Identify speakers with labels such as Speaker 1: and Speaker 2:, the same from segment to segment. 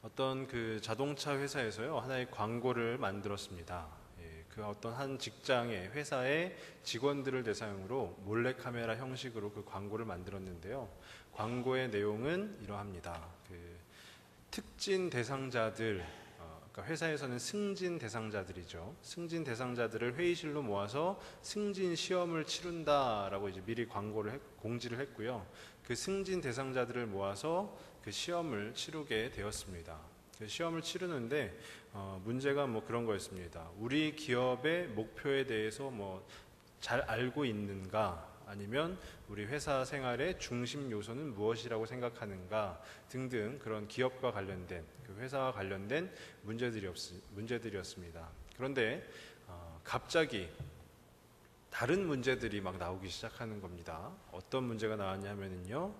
Speaker 1: 어떤 그 자동차 회사에서요, 하나의 광고를 만들었습니다. 그 어떤 한 직장의 회사의 직원들을 대상으로 몰래카메라 형식으로 그 광고를 만들었는데요. 광고의 내용은 이러합니다. 그 특진 대상자들, 그러니까 회사에서는 승진 대상자들이죠. 승진 대상자들을 회의실로 모아서 승진 시험을 치른다라고 이제 미리 공지를 했고요. 그 승진 대상자들을 모아서 그 시험을 치르게 되었습니다. 그 시험을 치르는데 문제가 뭐 그런 거였습니다. 우리 기업의 목표에 대해서 뭐 잘 알고 있는가, 아니면 우리 회사 생활의 중심 요소는 무엇이라고 생각하는가 등등 그런 기업과 관련된, 그 회사와 관련된 문제들이었습니다. 그런데 갑자기 다른 문제들이 막 나오기 시작하는 겁니다. 어떤 문제가 나왔냐면요,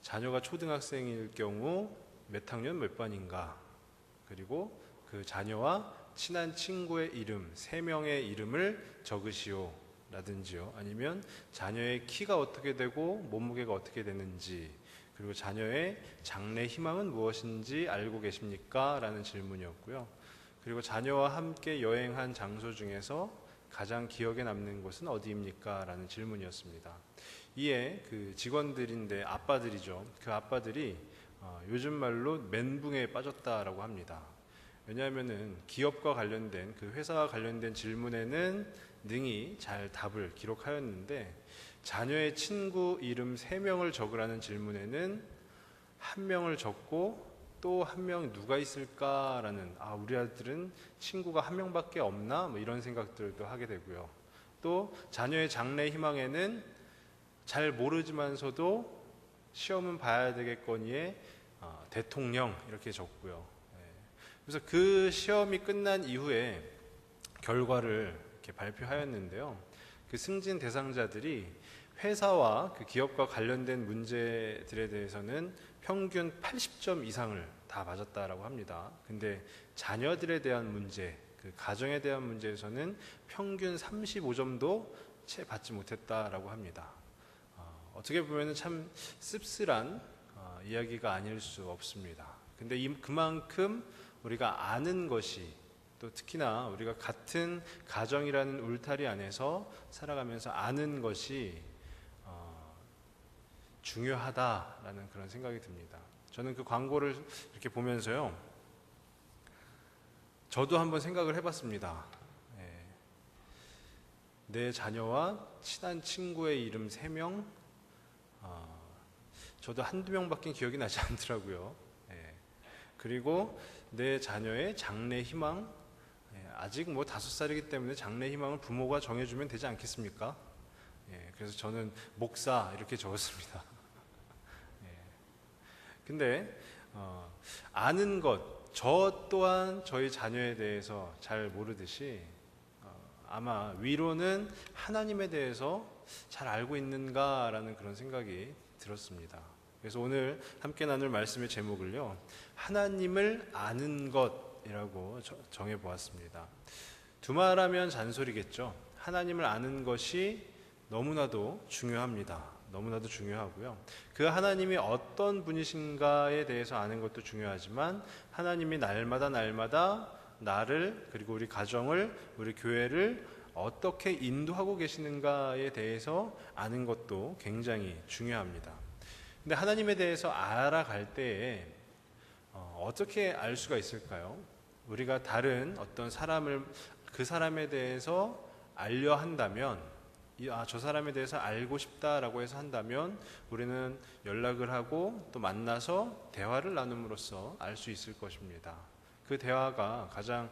Speaker 1: 자녀가 초등학생일 경우 몇 학년 몇 반인가, 그리고 그 자녀와 친한 친구의 이름 3명의 이름을 적으시오 라든지요, 아니면 자녀의 키가 어떻게 되고 몸무게가 어떻게 되는지, 그리고 자녀의 장래 희망은 무엇인지 알고 계십니까? 라는 질문이었고요. 그리고 자녀와 함께 여행한 장소 중에서 가장 기억에 남는 곳은 어디입니까? 라는 질문이었습니다. 이에 그 직원들인데 아빠들이죠. 그 아빠들이 요즘 말로 멘붕에 빠졌다라고 합니다. 왜냐하면은 기업과 관련된, 그 회사와 관련된 질문에는 능히 잘 답을 기록하였는데, 자녀의 친구 이름 3명을 적으라는 질문에는 1명을 적고 또 1명 누가 있을까라는, 우리 아들은 친구가 1명밖에 없나? 뭐 이런 생각들도 하게 되고요. 또 자녀의 장래 희망에는 잘 모르지만서도 시험은 봐야 되겠거니에 대통령 이렇게 적고요. 그래서 그 시험이 끝난 이후에 결과를 이렇게 발표하였는데요. 그 승진 대상자들이 회사와 그 기업과 관련된 문제들에 대해서는 평균 80점 이상을 다 맞았다라고 합니다. 근데 자녀들에 대한 문제, 그 가정에 대한 문제에서는 평균 35점도 채 받지 못했다라고 합니다. 어떻게 보면 참 씁쓸한 이야기가 아닐 수 없습니다. 근데 그만큼 우리가 아는 것이, 또 특히나 우리가 같은 가정이라는 울타리 안에서 살아가면서 아는 것이 중요하다라는 그런 생각이 듭니다. 저는 그 광고를 이렇게 보면서요, 저도 한번 생각을 해봤습니다. 내 자녀와 친한 친구의 이름 3명, 저도 한두 명밖에 기억이 나지 않더라고요. 그리고 내 자녀의 장래 희망, 아직 뭐 5살이기 때문에 장래 희망을 부모가 정해주면 되지 않겠습니까? 그래서 저는 목사 이렇게 적었습니다. 근데 아는 것, 저 또한 저희 자녀에 대해서 잘 모르듯이 아마 위로는 하나님에 대해서 잘 알고 있는가라는 그런 생각이 들었습니다. 그래서 오늘 함께 나눌 말씀의 제목을요, 하나님을 아는 것이라고 정해보았습니다. 두말하면 잔소리겠죠. 하나님을 아는 것이 너무나도 중요합니다. 너무나도 중요하고요. 그 하나님이 어떤 분이신가에 대해서 아는 것도 중요하지만, 하나님이 날마다 나를, 그리고 우리 가정을, 우리 교회를 어떻게 인도하고 계시는가에 대해서 아는 것도 굉장히 중요합니다. 근데 하나님에 대해서 알아갈 때에 어떻게 알 수가 있을까요? 우리가 다른 어떤 사람을, 그 사람에 대해서 알려 한다면, 저 사람에 대해서 알고 싶다라고 해서 한다면 우리는 연락을 하고 또 만나서 대화를 나눔으로써 알 수 있을 것입니다. 그 대화가 가장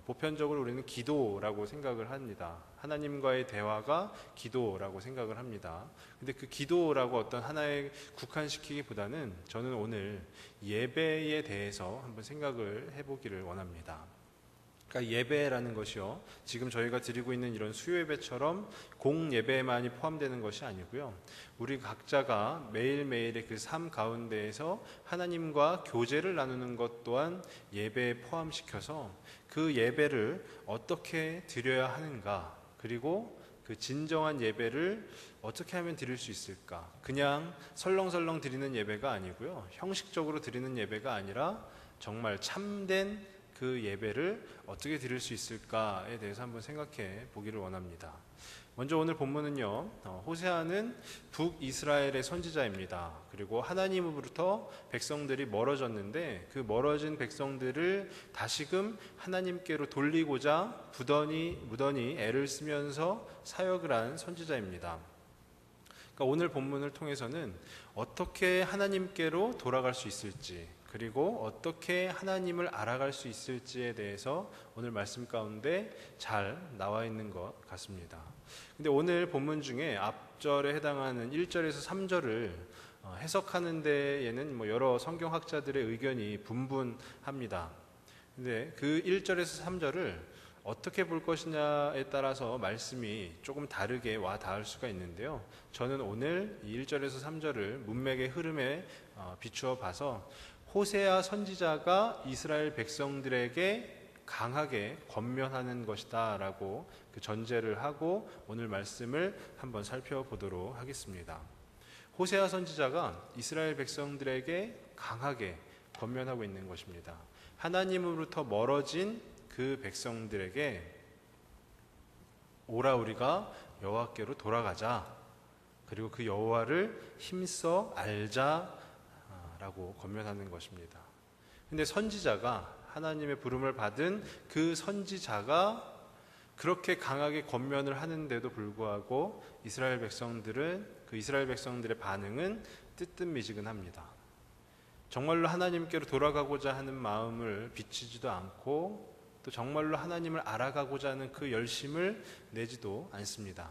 Speaker 1: 보편적으로 우리는 기도라고 생각을 합니다. 하나님과의 대화가 기도라고 생각을 합니다. 근데 그 기도라고 어떤 하나에 국한시키기보다는 저는 오늘 예배에 대해서 한번 생각을 해보기를 원합니다. 그러니까 예배라는 것이요, 지금 저희가 드리고 있는 이런 수요예배처럼 공예배만이 포함되는 것이 아니고요, 우리 각자가 매일매일의 그 삶 가운데에서 하나님과 교제를 나누는 것 또한 예배에 포함시켜서 그 예배를 어떻게 드려야 하는가, 그리고 그 진정한 예배를 어떻게 하면 드릴 수 있을까? 그냥 설렁설렁 드리는 예배가 아니고요. 형식적으로 드리는 예배가 아니라 정말 참된 그 예배를 어떻게 드릴 수 있을까에 대해서 한번 생각해 보기를 원합니다. 먼저 오늘 본문은요, 호세아는 북이스라엘의 선지자입니다. 그리고 하나님으로부터 백성들이 멀어졌는데 그 멀어진 백성들을 다시금 하나님께로 돌리고자 무던히 애를 쓰면서 사역을 한 선지자입니다. 그러니까 오늘 본문을 통해서는 어떻게 하나님께로 돌아갈 수 있을지, 그리고 어떻게 하나님을 알아갈 수 있을지에 대해서 오늘 말씀 가운데 잘 나와 있는 것 같습니다. 근데 오늘 본문 중에 앞절에 해당하는 1절에서 3절을 해석하는 데에는 여러 성경학자들의 의견이 분분합니다. 근데 그 1절에서 3절을 어떻게 볼 것이냐에 따라서 말씀이 조금 다르게 와 닿을 수가 있는데요. 저는 오늘 이 1절에서 3절을 문맥의 흐름에 비추어 봐서 호세아 선지자가 이스라엘 백성들에게 강하게 권면하는 것이다 라고 그 전제를 하고 오늘 말씀을 한번 살펴보도록 하겠습니다. 호세아 선지자가 이스라엘 백성들에게 강하게 권면하고 있는 것입니다. 하나님으로부터 멀어진 그 백성들에게 오라 우리가 여호와께로 돌아가자, 그리고 그 여호와를 힘써 알자라고 권면하는 것입니다. 근데 선지자가, 하나님의 부름을 받은 그 선지자가 그렇게 강하게 권면을 하는데도 불구하고 이스라엘 백성들의 반응은 뜨뜻미지근합니다. 정말로 하나님께로 돌아가고자 하는 마음을 비치지도 않고 또 정말로 하나님을 알아가고자 하는 그 열심을 내지도 않습니다.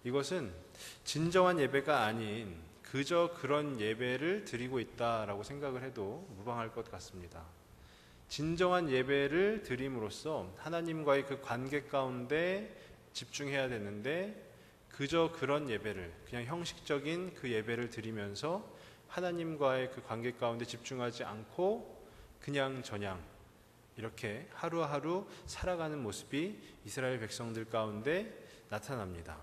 Speaker 1: 이것은 진정한 예배가 아닌 그저 그런 예배를 드리고 있다라고 생각을 해도 무방할 것 같습니다. 진정한 예배를 드림으로써 하나님과의 그 관계 가운데 집중해야 되는데 그저 그런 예배를, 그냥 형식적인 그 예배를 드리면서 하나님과의 그 관계 가운데 집중하지 않고 그냥 저냥 이렇게 하루하루 살아가는 모습이 이스라엘 백성들 가운데 나타납니다.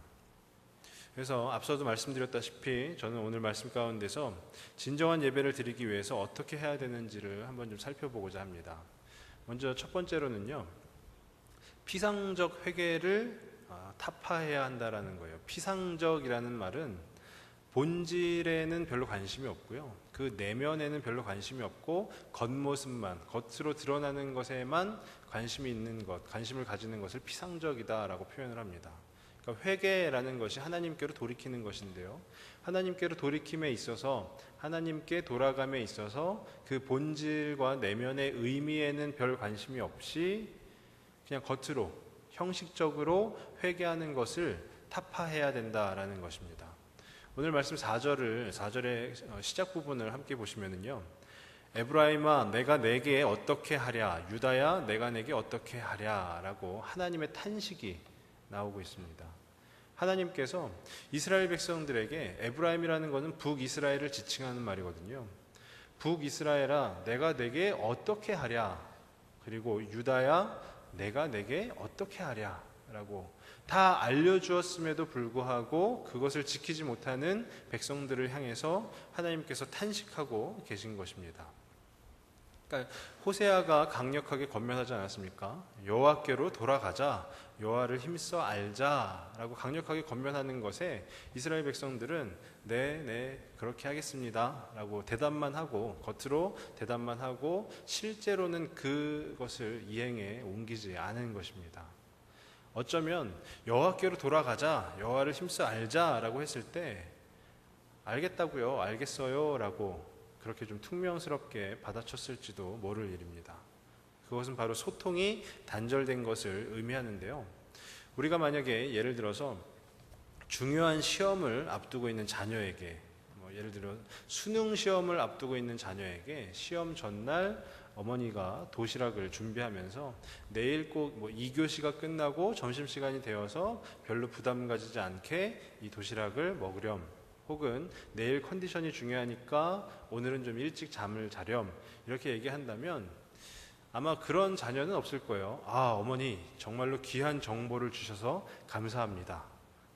Speaker 1: 그래서 앞서도 말씀드렸다시피 저는 오늘 말씀 가운데서 진정한 예배를 드리기 위해서 어떻게 해야 되는지를 한번 좀 살펴보고자 합니다. 먼저 첫 번째로는요, 피상적 회개를 타파해야 한다라는 거예요. 피상적이라는 말은 본질에는 별로 관심이 없고요, 그 내면에는 별로 관심이 없고 겉모습만, 겉으로 드러나는 것에만 관심을 가지는 것을 피상적이다라고 표현을 합니다. 그러니까 회개라는 것이 하나님께로 돌이키는 것인데요, 하나님께로 돌이킴에 있어서, 하나님께 돌아감에 있어서 그 본질과 내면의 의미에는 별 관심이 없이 그냥 겉으로 형식적으로 회개하는 것을 타파해야 된다라는 것입니다. 오늘 말씀 4절의 시작 부분을 함께 보시면은요, 에브라임아 내가 내게 어떻게 하랴, 유다야 내가 내게 어떻게 하랴 라고 하나님의 탄식이 나오고 있습니다. 하나님께서 이스라엘 백성들에게, 에브라임이라는 것은 북이스라엘을 지칭하는 말이거든요. 북이스라엘아 내가 내게 어떻게 하랴, 그리고 유다야 내가 내게 어떻게 하랴 라고 다 알려주었음에도 불구하고 그것을 지키지 못하는 백성들을 향해서 하나님께서 탄식하고 계신 것입니다. 그러니까 호세아가 강력하게 권면하지 않았습니까? 여호와께로 돌아가자, 여호와를 힘써 알자라고 강력하게 권면하는 것에 이스라엘 백성들은 네 그렇게 하겠습니다 라고 대답만 하고, 겉으로 대답만 하고 실제로는 그것을 이행에 옮기지 않은 것입니다. 어쩌면 여호와께로 돌아가자, 여호와를 힘써 알자라고 했을 때 알겠다고요, 알겠어요 라고 그렇게 좀 퉁명스럽게 받아쳤을지도 모를 일입니다. 그것은 바로 소통이 단절된 것을 의미하는데요, 우리가 만약에 예를 들어서 중요한 시험을 앞두고 있는 자녀에게, 예를 들어 수능 시험을 앞두고 있는 자녀에게 시험 전날 어머니가 도시락을 준비하면서 내일 꼭 2교시가 끝나고 점심시간이 되어서 별로 부담 가지지 않게 이 도시락을 먹으렴, 혹은 내일 컨디션이 중요하니까 오늘은 좀 일찍 잠을 자렴, 이렇게 얘기한다면 아마 그런 자녀는 없을 거예요. 어머니 정말로 귀한 정보를 주셔서 감사합니다.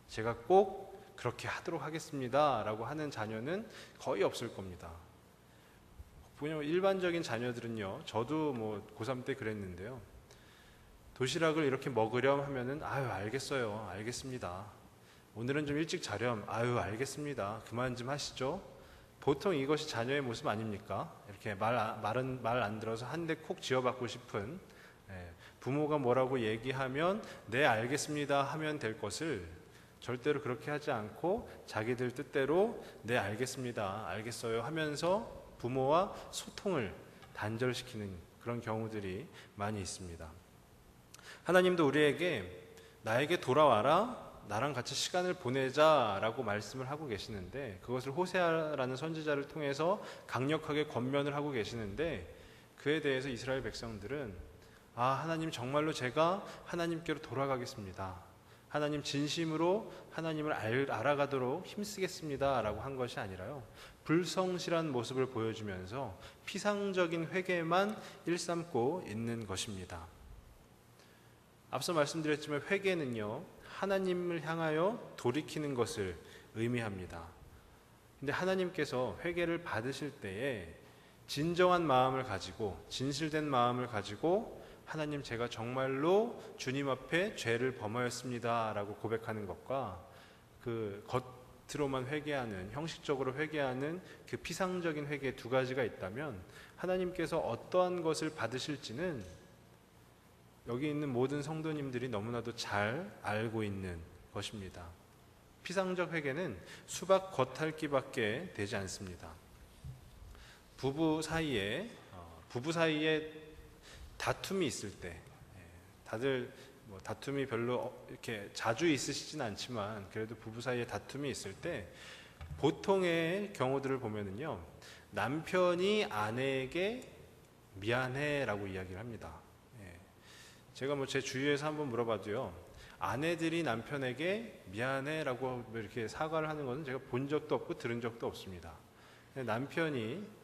Speaker 1: 제가 꼭 그렇게 하도록 하겠습니다 라고 하는 자녀는 거의 없을 겁니다. 그냥 일반적인 자녀들은요, 저도 뭐 고3 때 그랬는데요, 도시락을 이렇게 먹으렴 하면은 아유 알겠어요, 알겠습니다. 오늘은 좀 일찍 자렴, 아유 알겠습니다, 그만 좀 하시죠. 보통 이것이 자녀의 모습 아닙니까? 이렇게 말 안 들어서 한 대 콕 쥐어받고 싶은, 부모가 뭐라고 얘기하면 네 알겠습니다 하면 될 것을 절대로 그렇게 하지 않고 자기들 뜻대로 네 알겠습니다, 알겠어요 하면서 부모와 소통을 단절시키는 그런 경우들이 많이 있습니다. 하나님도 우리에게 나에게 돌아와라, 나랑 같이 시간을 보내자라고 말씀을 하고 계시는데, 그것을 호세아라는 선지자를 통해서 강력하게 권면을 하고 계시는데, 그에 대해서 이스라엘 백성들은 하나님 정말로 제가 하나님께로 돌아가겠습니다, 하나님 진심으로 하나님을 알아가도록 힘쓰겠습니다 라고 한 것이 아니라요, 불성실한 모습을 보여주면서 피상적인 회개만 일삼고 있는 것입니다. 앞서 말씀드렸지만 회개는요, 하나님을 향하여 돌이키는 것을 의미합니다. 근데 하나님께서 회개를 받으실 때에 진정한 마음을 가지고, 진실된 마음을 가지고 하나님 제가 정말로 주님 앞에 죄를 범하였습니다 라고 고백하는 것과, 그 겉으로만 회개하는, 형식적으로 회개하는 그 피상적인 회개 두 가지가 있다면, 하나님께서 어떠한 것을 받으실지는 여기 있는 모든 성도님들이 너무나도 잘 알고 있는 것입니다. 피상적 회개는 수박 겉핥기밖에 되지 않습니다. 부부 사이에 다툼이 있을 때, 다들 뭐 다툼이 별로 이렇게 자주 있으시진 않지만 그래도 부부 사이에 다툼이 있을 때 보통의 경우들을 보면은요, 남편이 아내에게 미안해라고 이야기를 합니다. 제가 뭐 제 주위에서 한번 물어봐도요, 아내들이 남편에게 미안해라고 이렇게 사과를 하는 것은 제가 본 적도 없고 들은 적도 없습니다. 남편이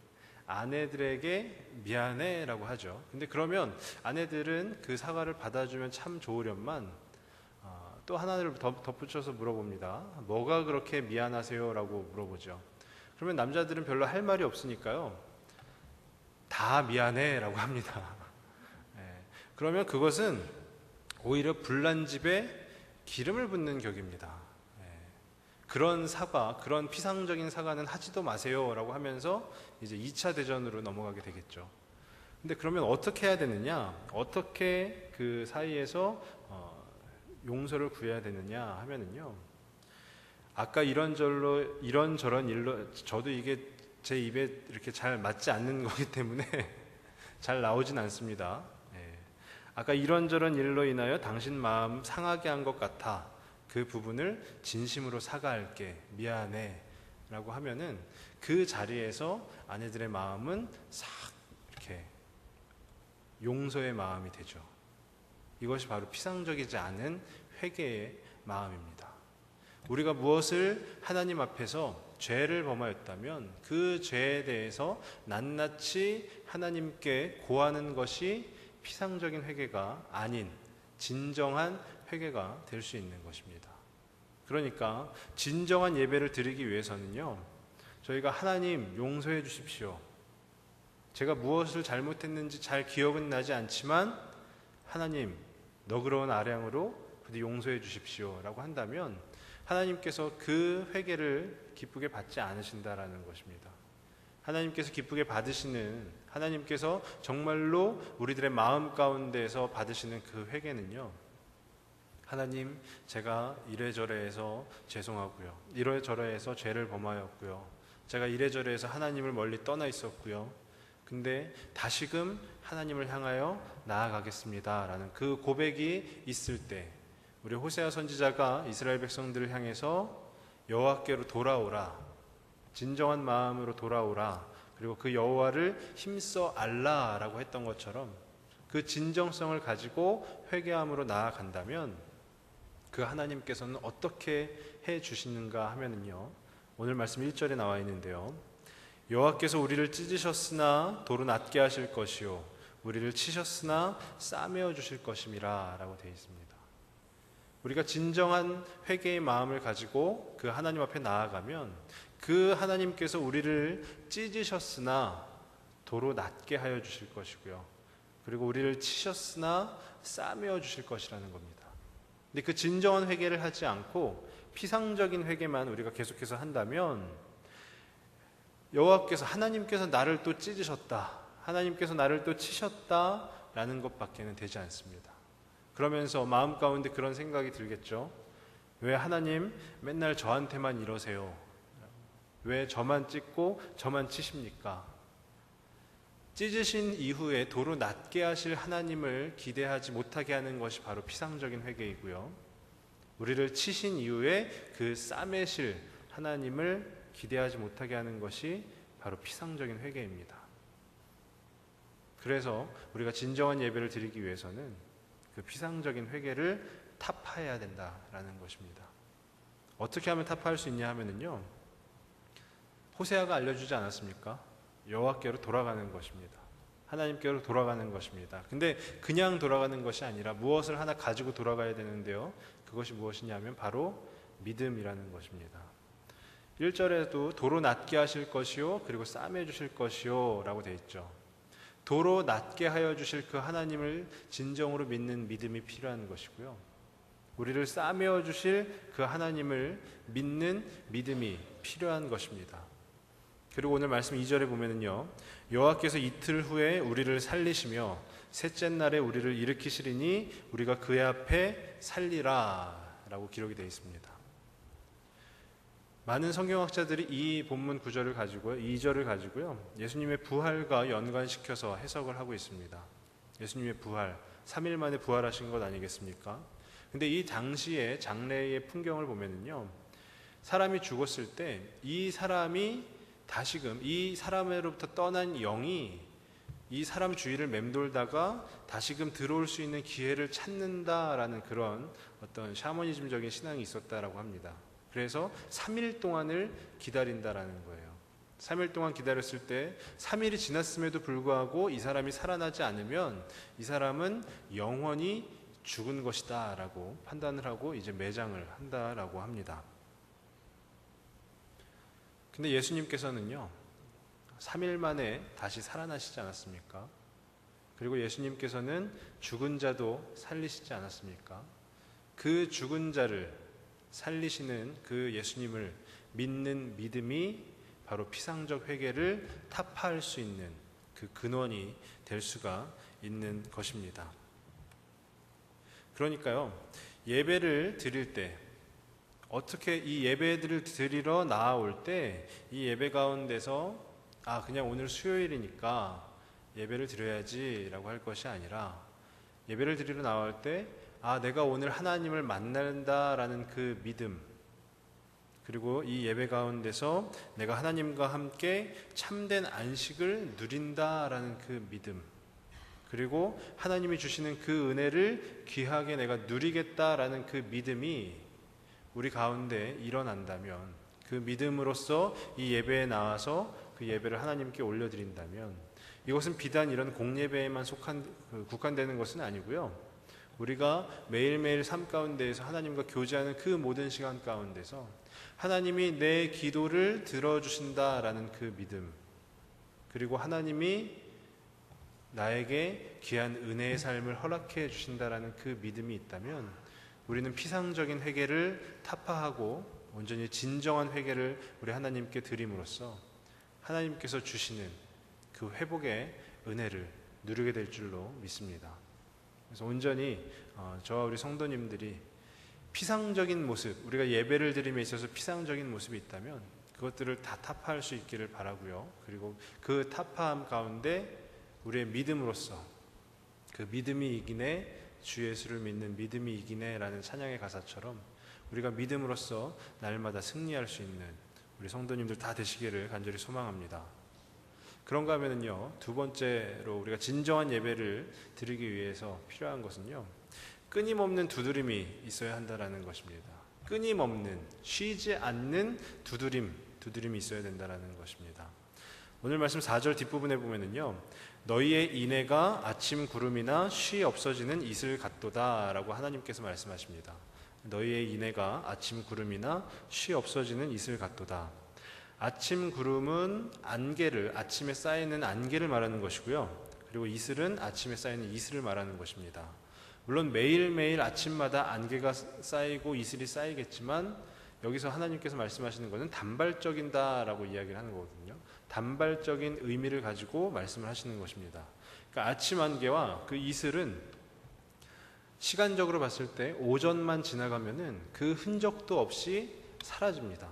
Speaker 1: 아내들에게 미안해라고 하죠. 근데 그러면 아내들은 그 사과를 받아주면 참 좋으련만 또 하나를 덧붙여서 물어봅니다. 뭐가 그렇게 미안하세요라고 물어보죠. 그러면 남자들은 별로 할 말이 없으니까요, 다 미안해라고 합니다. 그러면 그것은 오히려 불난 집에 기름을 붓는 격입니다. 그런 사과, 그런 피상적인 사과는 하지도 마세요라고 하면서 이제 2차 대전으로 넘어가게 되겠죠. 근데 그러면 어떻게 해야 되느냐? 어떻게 그 사이에서 용서를 구해야 되느냐 하면은요, 아까 이런저런 일로, 저도 이게 제 입에 이렇게 잘 맞지 않는 거기 때문에 잘 나오진 않습니다. 아까 이런저런 일로 인하여 당신 마음 상하게 한 것 같아, 그 부분을 진심으로 사과할게, 미안해 라고 하면은 그 자리에서 아내들의 마음은 싹 이렇게 용서의 마음이 되죠. 이것이 바로 피상적이지 않은 회개의 마음입니다. 우리가 무엇을 하나님 앞에서 죄를 범하였다면 그 죄에 대해서 낱낱이 하나님께 고하는 것이 피상적인 회개가 아닌 진정한 회개가 될 수 있는 것입니다. 그러니까 진정한 예배를 드리기 위해서는요, 저희가 하나님 용서해 주십시오, 제가 무엇을 잘못했는지 잘 기억은 나지 않지만 하나님 너그러운 아량으로 부디 용서해 주십시오 라고 한다면 하나님께서 그 회개를 기쁘게 받지 않으신다라는 것입니다. 하나님께서 기쁘게 받으시는, 하나님께서 정말로 우리들의 마음 가운데에서 받으시는 그 회개는요, 하나님 제가 이래저래해서 죄송하고요, 이래저래해서 죄를 범하였고요, 제가 이래저래해서 하나님을 멀리 떠나 있었고요, 근데 다시금 하나님을 향하여 나아가겠습니다 라는 그 고백이 있을 때, 우리 호세아 선지자가 이스라엘 백성들을 향해서 여호와께로 돌아오라, 진정한 마음으로 돌아오라, 그리고 그 여호와를 힘써 알라라고 했던 것처럼 그 진정성을 가지고 회개함으로 나아간다면 그 하나님께서는 어떻게 해 주시는가 하면은요, 오늘 말씀 1절에 나와 있는데요, 여호와께서 우리를 찢으셨으나 도로 낮게 하실 것이요 우리를 치셨으나 싸매어 주실 것임이라 라고 되어 있습니다. 우리가 진정한 회개의 마음을 가지고 그 하나님 앞에 나아가면 그 하나님께서 우리를 찢으셨으나 도로 낫게 하여 주실 것이고요. 그리고 우리를 치셨으나 싸매어 주실 것이라는 겁니다. 근데 그 진정한 회개를 하지 않고 피상적인 회개만 우리가 계속해서 한다면 여호와께서 하나님께서 나를 또 찢으셨다, 하나님께서 나를 또 치셨다라는 것밖에는 되지 않습니다. 그러면서 마음 가운데 그런 생각이 들겠죠. 왜 하나님 맨날 저한테만 이러세요? 왜 저만 찢고 저만 치십니까? 찢으신 이후에 도로 낫게 하실 하나님을 기대하지 못하게 하는 것이 바로 피상적인 회개이고요. 우리를 치신 이후에 그 싸매실 하나님을 기대하지 못하게 하는 것이 바로 피상적인 회개입니다. 그래서 우리가 진정한 예배를 드리기 위해서는 그 피상적인 회개를 타파해야 된다라는 것입니다. 어떻게 하면 타파할 수 있냐 하면은요, 호세아가 알려주지 않았습니까? 여호와께로 돌아가는 것입니다. 하나님께로 돌아가는 것입니다. 근데 그냥 돌아가는 것이 아니라 무엇을 하나 가지고 돌아가야 되는데요, 그것이 무엇이냐면 바로 믿음이라는 것입니다. 1절에도 도로 낫게 하실 것이요 그리고 싸매 주실 것이요 라고 되어 있죠. 도로 낫게 하여 주실 그 하나님을 진정으로 믿는 믿음이 필요한 것이고요, 우리를 싸매어 주실 그 하나님을 믿는 믿음이 필요한 것입니다. 그리고 오늘 말씀 2절에 보면은요, 여호와께서 이틀 후에 우리를 살리시며 셋째 날에 우리를 일으키시리니 우리가 그의 앞에 살리라 라고 기록이 되어 있습니다. 많은 성경학자들이 이 본문 9절을 가지고요, 2절을 가지고요, 예수님의 부활과 연관시켜서 해석을 하고 있습니다. 예수님의 부활, 3일 만에 부활하신 것 아니겠습니까? 근데 이 당시의 장래의 풍경을 보면은요, 사람이 죽었을 때 이 사람이 다시금 이 사람으로부터 떠난 영이 이 사람 주위를 맴돌다가 다시금 들어올 수 있는 기회를 찾는다라는 그런 어떤 샤머니즘적인 신앙이 있었다라고 합니다. 그래서 3일 동안을 기다린다라는 거예요. 3일 동안 기다렸을 때 3일이 지났음에도 불구하고 이 사람이 살아나지 않으면 이 사람은 영원히 죽은 것이다 라고 판단을 하고 이제 매장을 한다라고 합니다. 근데 예수님께서는요, 3일 만에 다시 살아나시지 않았습니까? 그리고 예수님께서는 죽은 자도 살리시지 않았습니까? 그 죽은 자를 살리시는 그 예수님을 믿는 믿음이 바로 피상적 회개를 타파할 수 있는 그 근원이 될 수가 있는 것입니다. 그러니까요, 예배를 드릴 때, 어떻게 이 예배들을 드리러 나아올 때 이 예배 가운데서 그냥 오늘 수요일이니까 예배를 드려야지 라고 할 것이 아니라, 예배를 드리러 나올 때 내가 오늘 하나님을 만난다라는 그 믿음, 그리고 이 예배 가운데서 내가 하나님과 함께 참된 안식을 누린다라는 그 믿음, 그리고 하나님이 주시는 그 은혜를 귀하게 내가 누리겠다라는 그 믿음이 우리 가운데 일어난다면, 그 믿음으로써 이 예배에 나와서 그 예배를 하나님께 올려드린다면, 이것은 비단 이런 공예배에만 국한되는 것은 아니고요, 우리가 매일매일 삶 가운데에서 하나님과 교제하는 그 모든 시간 가운데서 하나님이 내 기도를 들어주신다라는 그 믿음, 그리고 하나님이 나에게 귀한 은혜의 삶을 허락해 주신다라는 그 믿음이 있다면, 우리는 피상적인 회개를 타파하고 온전히 진정한 회개를 우리 하나님께 드림으로써 하나님께서 주시는 그 회복의 은혜를 누리게 될 줄로 믿습니다. 그래서 온전히 저와 우리 성도님들이 피상적인 모습, 우리가 예배를 드림에 있어서 피상적인 모습이 있다면 그것들을 다 타파할 수 있기를 바라고요. 그리고 그 타파함 가운데 우리의 믿음으로써, 그 믿음이 이기네, 주 예수를 믿는 믿음이 이기네 라는 찬양의 가사처럼 우리가 믿음으로써 날마다 승리할 수 있는 우리 성도님들 다 되시기를 간절히 소망합니다. 그런가 하면은요, 두 번째로 우리가 진정한 예배를 드리기 위해서 필요한 것은요, 끊임없는 두드림이 있어야 한다라는 것입니다. 끊임없는, 쉬지 않는 두드림이 있어야 된다라는 것입니다. 오늘 말씀 4절 뒷부분에 보면은요, 너희의 인애가 아침 구름이나 쉬 없어지는 이슬 같도다 라고 하나님께서 말씀하십니다. 너희의 인애가 아침 구름이나 쉬 없어지는 이슬 같도다. 아침 구름은 아침에 쌓이는 안개를 말하는 것이고요. 그리고 이슬은 아침에 쌓이는 이슬을 말하는 것입니다. 물론 매일매일 아침마다 안개가 쌓이고 이슬이 쌓이겠지만 여기서 하나님께서 말씀하시는 것은 단발적인다라고 이야기를 하는 거거든요. 단발적인 의미를 가지고 말씀을 하시는 것입니다. 그러니까 아침 안개와 그 이슬은 시간적으로 봤을 때 오전만 지나가면은 그 흔적도 없이 사라집니다.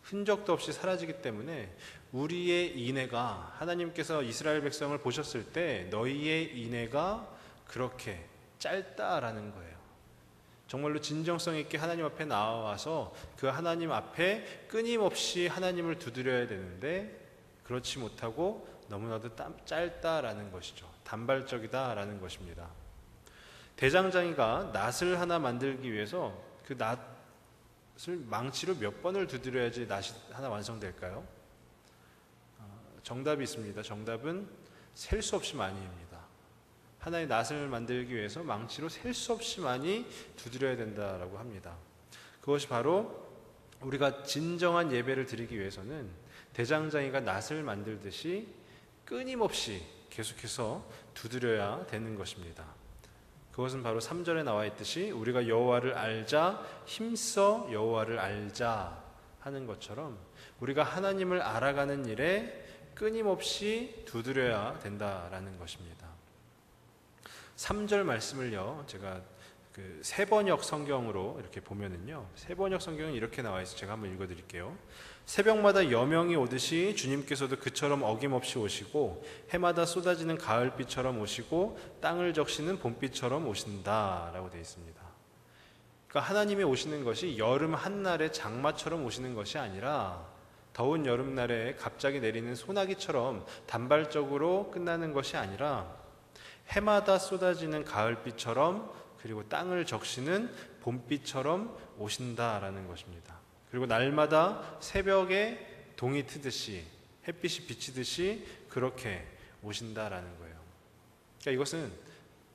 Speaker 1: 흔적도 없이 사라지기 때문에 우리의 인애가, 하나님께서 이스라엘 백성을 보셨을 때 너희의 인애가 그렇게 짧다라는 거예요. 정말로 진정성 있게 하나님 앞에 나와서 그 하나님 앞에 끊임없이 하나님을 두드려야 되는데 그렇지 못하고 너무나도 짧다라는 것이죠. 단발적이다라는 것입니다. 대장장이가 낫을 하나 만들기 위해서 그 낫을 망치로 몇 번을 두드려야지 낫이 하나 완성될까요? 정답이 있습니다. 정답은 셀 수 없이 많이입니다. 하나의 낫을 만들기 위해서 망치로 셀 수 없이 많이 두드려야 된다라고 합니다. 그것이 바로 우리가 진정한 예배를 드리기 위해서는 대장장이가 낫을 만들듯이 끊임없이 계속해서 두드려야 되는 것입니다. 그것은 바로 3절에 나와 있듯이 우리가 여호와를 알자, 힘써 여호와를 알자 하는 것처럼 우리가 하나님을 알아가는 일에 끊임없이 두드려야 된다라는 것입니다. 3절 말씀을요, 제가 그 세번역 성경으로 이렇게 보면은요, 세번역 성경은 이렇게 나와 있어요. 제가 한번 읽어드릴게요. 새벽마다 여명이 오듯이 주님께서도 그처럼 어김없이 오시고 해마다 쏟아지는 가을비처럼 오시고 땅을 적시는 봄비처럼 오신다라고 되어 있습니다. 그러니까 하나님이 오시는 것이 여름 한날의 장마처럼 오시는 것이 아니라 더운 여름날에 갑자기 내리는 소나기처럼 단발적으로 끝나는 것이 아니라 해마다 쏟아지는 가을비처럼 그리고 땅을 적시는 봄비처럼 오신다라는 것입니다. 그리고 날마다 새벽에 동이 트듯이 햇빛이 비치듯이 그렇게 오신다라는 거예요. 그러니까 이것은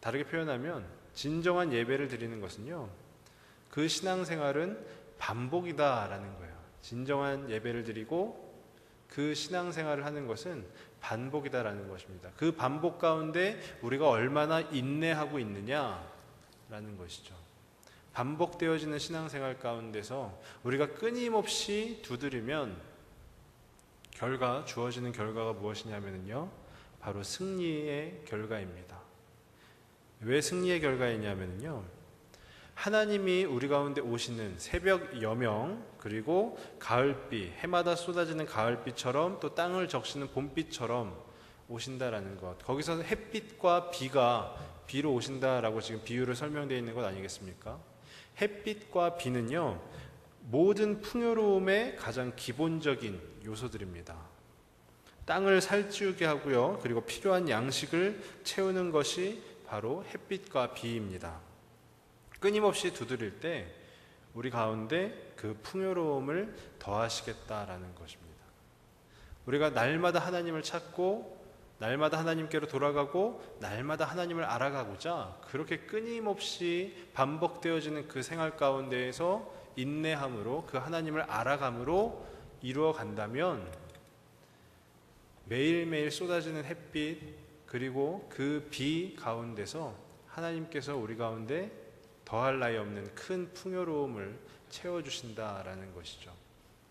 Speaker 1: 다르게 표현하면 진정한 예배를 드리는 것은요, 그 신앙생활은 반복이다라는 거예요. 진정한 예배를 드리고 그 신앙생활을 하는 것은 반복이다라는 것입니다. 그 반복 가운데 우리가 얼마나 인내하고 있느냐라는 것이죠. 반복되어지는 신앙생활 가운데서 우리가 끊임없이 두드리면 주어지는 결과가 무엇이냐면요, 바로 승리의 결과입니다. 왜 승리의 결과이냐면요, 하나님이 우리 가운데 오시는 새벽 여명, 그리고 가을비, 해마다 쏟아지는 가을비처럼 또 땅을 적시는 봄비처럼 오신다라는 것. 거기서 햇빛과 비로 오신다라고 지금 비유를 설명되어 있는 것 아니겠습니까? 햇빛과 비는요, 모든 풍요로움의 가장 기본적인 요소들입니다. 땅을 살찌우게 하고요, 그리고 필요한 양식을 채우는 것이 바로 햇빛과 비입니다. 끊임없이 두드릴 때 우리 가운데 그 풍요로움을 더하시겠다라는 것입니다. 우리가 날마다 하나님을 찾고 날마다 하나님께로 돌아가고 날마다 하나님을 알아가고자 그렇게 끊임없이 반복되어지는 그 생활 가운데에서 인내함으로 그 하나님을 알아감으로 이루어 간다면 매일매일 쏟아지는 햇빛 그리고 그 비 가운데서 하나님께서 우리 가운데 더할 나위 없는 큰 풍요로움을 채워주신다라는 것이죠.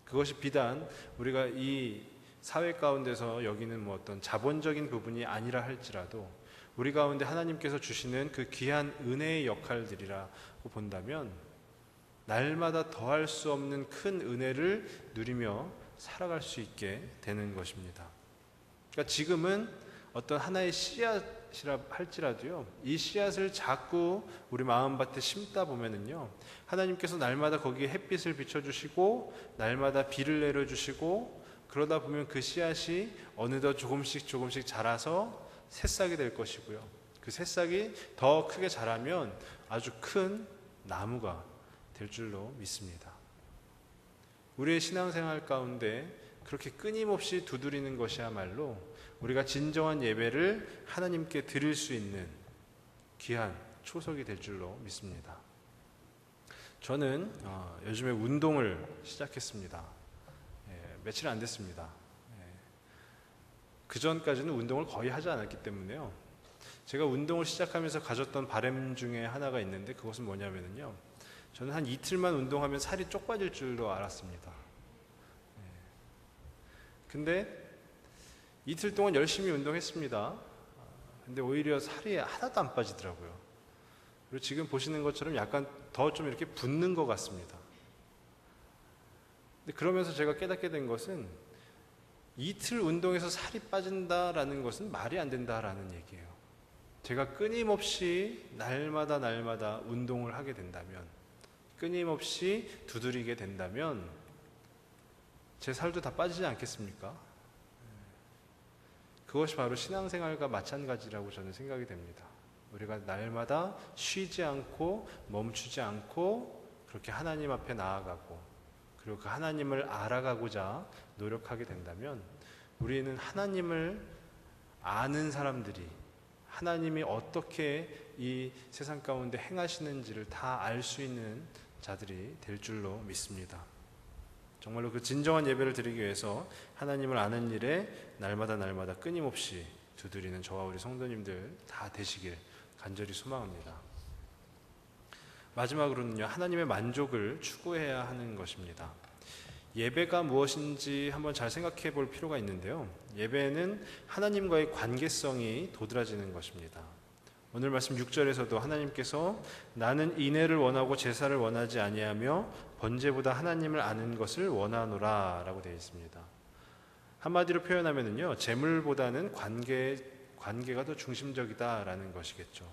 Speaker 1: 그것이 비단 우리가 이 사회 가운데서 여기는 어떤 자본적인 부분이 아니라 할지라도 우리 가운데 하나님께서 주시는 그 귀한 은혜의 역할들이라고 본다면 날마다 더할 수 없는 큰 은혜를 누리며 살아갈 수 있게 되는 것입니다. 그러니까 지금은 어떤 하나의 씨앗이라 할지라도요, 이 씨앗을 자꾸 우리 마음밭에 심다 보면은요, 하나님께서 날마다 거기에 햇빛을 비춰주시고 날마다 비를 내려주시고 그러다 보면 그 씨앗이 어느덧 조금씩 자라서 새싹이 될 것이고요. 그 새싹이 더 크게 자라면 아주 큰 나무가 될 줄로 믿습니다. 우리의 신앙생활 가운데 그렇게 끊임없이 두드리는 것이야말로 우리가 진정한 예배를 하나님께 드릴 수 있는 귀한 초석이 될 줄로 믿습니다. 저는 요즘에 운동을 시작했습니다. 며칠 안 됐습니다. 그 전까지는 운동을 거의 하지 않았기 때문에요. 제가 운동을 시작하면서 가졌던 바람 중에 하나가 있는데 그것은 뭐냐면요. 저는 한 이틀만 운동하면 살이 쪽 빠질 줄로 알았습니다. 근데 이틀 동안 열심히 운동했습니다. 근데 오히려 살이 하나도 안 빠지더라고요. 그리고 지금 보시는 것처럼 약간 더 좀 이렇게 붓는 것 같습니다. 근데 그러면서 제가 깨닫게 된 것은 이틀 운동해서 살이 빠진다라는 것은 말이 안 된다라는 얘기예요. 제가 끊임없이 날마다 운동을 하게 된다면, 끊임없이 두드리게 된다면 제 살도 다 빠지지 않겠습니까? 그것이 바로 신앙생활과 마찬가지라고 저는 생각이 됩니다. 우리가 날마다 쉬지 않고 멈추지 않고 그렇게 하나님 앞에 나아가고 그리고 그 하나님을 알아가고자 노력하게 된다면 우리는 하나님을 아는 사람들이, 하나님이 어떻게 이 세상 가운데 행하시는지를 다 알 수 있는 자들이 될 줄로 믿습니다. 정말로 그 진정한 예배를 드리기 위해서 하나님을 아는 일에 날마다 끊임없이 두드리는 저와 우리 성도님들 다 되시길 간절히 소망합니다. 마지막으로는요, 하나님의 만족을 추구해야 하는 것입니다. 예배가 무엇인지 한번 잘 생각해 볼 필요가 있는데요. 예배는 하나님과의 관계성이 도드라지는 것입니다. 오늘 말씀 6절에서도 하나님께서 나는 인애를 원하고 제사를 원하지 아니하며 번제보다 하나님을 아는 것을 원하노라 라고 되어 있습니다. 한마디로 표현하면요, 제물보다는 관계가 더 중심적이다라는 것이겠죠.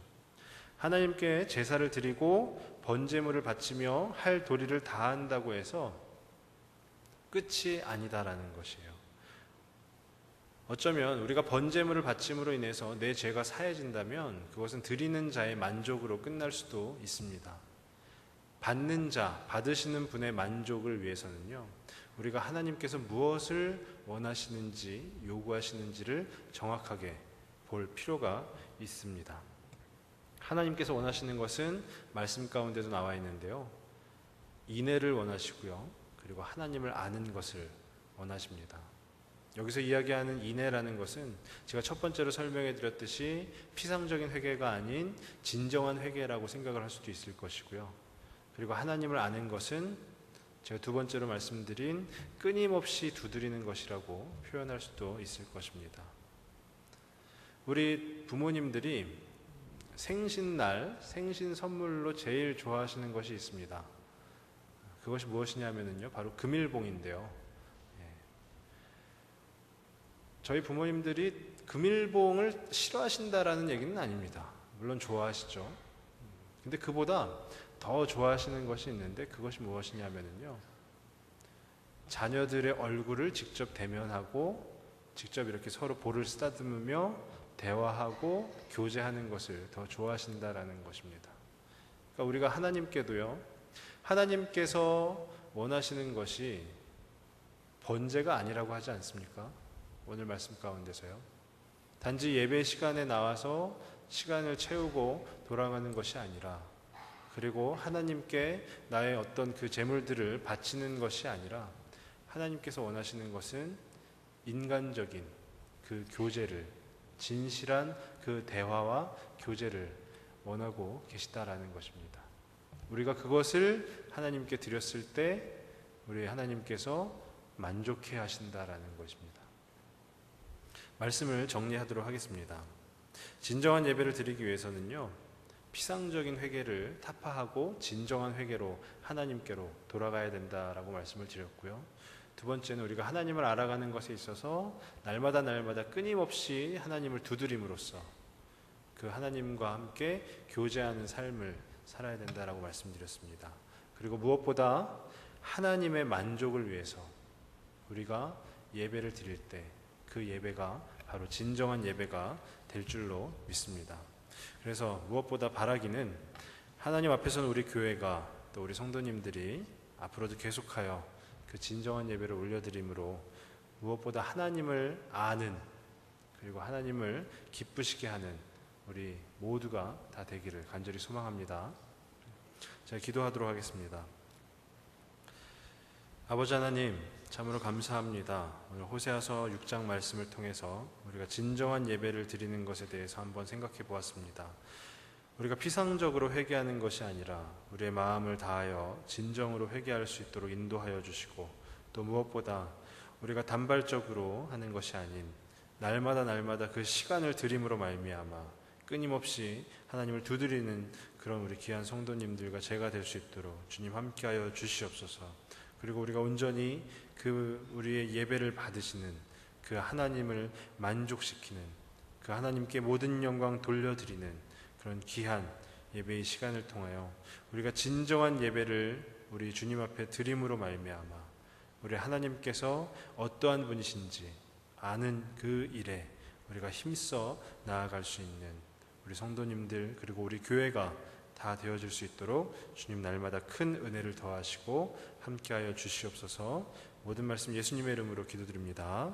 Speaker 1: 하나님께 제사를 드리고 번제물을 바치며 할 도리를 다한다고 해서 끝이 아니다라는 것이에요. 어쩌면 우리가 번제물을 바침으로 인해서 내 죄가 사해진다면 그것은 드리는 자의 만족으로 끝날 수도 있습니다. 받는 자, 받으시는 분의 만족을 위해서는요, 우리가 하나님께서 무엇을 원하시는지, 요구하시는지를 정확하게 볼 필요가 있습니다. 하나님께서 원하시는 것은 말씀 가운데도 나와 있는데요, 인애를 원하시고요, 그리고 하나님을 아는 것을 원하십니다. 여기서 이야기하는 인애라는 것은 제가 첫 번째로 설명해 드렸듯이 피상적인 회개가 아닌 진정한 회개라고 생각을 할 수도 있을 것이고요. 그리고 하나님을 아는 것은 제가 두 번째로 말씀드린 끊임없이 두드리는 것이라고 표현할 수도 있을 것입니다. 우리 부모님들이 생신날, 생신 선물로 제일 좋아하시는 것이 있습니다. 그것이 무엇이냐면요, 바로 금일봉인데요. 저희 부모님들이 금일봉을 싫어하신다라는 얘기는 아닙니다. 물론 좋아하시죠. 근데 그보다 더 좋아하시는 것이 있는데 그것이 무엇이냐면요, 자녀들의 얼굴을 직접 대면하고 직접 이렇게 서로 볼을 쓰다듬으며 대화하고 교제하는 것을 더 좋아하신다라는 것입니다. 그러니까 우리가 하나님께도요, 하나님께서 원하시는 것이 번제가 아니라고 하지 않습니까? 오늘 말씀 가운데서요. 단지 예배 시간에 나와서 시간을 채우고 돌아가는 것이 아니라, 그리고 하나님께 나의 어떤 그 재물들을 바치는 것이 아니라, 하나님께서 원하시는 것은 인간적인 그 교제를, 진실한 그 대화와 교제를 원하고 계시다라는 것입니다. 우리가 그것을 하나님께 드렸을 때 우리 하나님께서 만족해 하신다라는 것입니다. 말씀을 정리하도록 하겠습니다. 진정한 예배를 드리기 위해서는요, 피상적인 회개를 타파하고 진정한 회개로 하나님께로 돌아가야 된다라고 말씀을 드렸고요. 두 번째는 우리가 하나님을 알아가는 것에 있어서 날마다 끊임없이 하나님을 두드림으로써 그 하나님과 함께 교제하는 삶을 살아야 된다라고 말씀드렸습니다. 그리고 무엇보다 하나님의 만족을 위해서 우리가 예배를 드릴 때 그 예배가 바로 진정한 예배가 될 줄로 믿습니다. 그래서 무엇보다 바라기는 하나님 앞에서는 우리 교회가 또 우리 성도님들이 앞으로도 계속하여 그 진정한 예배를 올려드림으로 무엇보다 하나님을 아는, 그리고 하나님을 기쁘시게 하는 우리 모두가 다 되기를 간절히 소망합니다. 제가 기도하도록 하겠습니다. 아버지 하나님, 참으로 감사합니다. 오늘 호세아서 6장 말씀을 통해서 우리가 진정한 예배를 드리는 것에 대해서 한번 생각해 보았습니다. 우리가 피상적으로 회개하는 것이 아니라 우리의 마음을 다하여 진정으로 회개할 수 있도록 인도하여 주시고, 또 무엇보다 우리가 단발적으로 하는 것이 아닌 날마다 그 시간을 드림으로 말미암아 끊임없이 하나님을 두드리는 그런 우리 귀한 성도님들과 제가 될 수 있도록 주님 함께하여 주시옵소서. 그리고 우리가 온전히 그 우리의 예배를 받으시는 그 하나님을 만족시키는, 그 하나님께 모든 영광 돌려드리는 그런 귀한 예배의 시간을 통하여 우리가 진정한 예배를 우리 주님 앞에 드림으로 말미암아 우리 하나님께서 어떠한 분이신지 아는 그 일에 우리가 힘써 나아갈 수 있는 우리 성도님들, 그리고 우리 교회가 다 되어질 수 있도록 주님 날마다 큰 은혜를 더하시고 함께하여 주시옵소서. 모든 말씀 예수님의 이름으로 기도드립니다.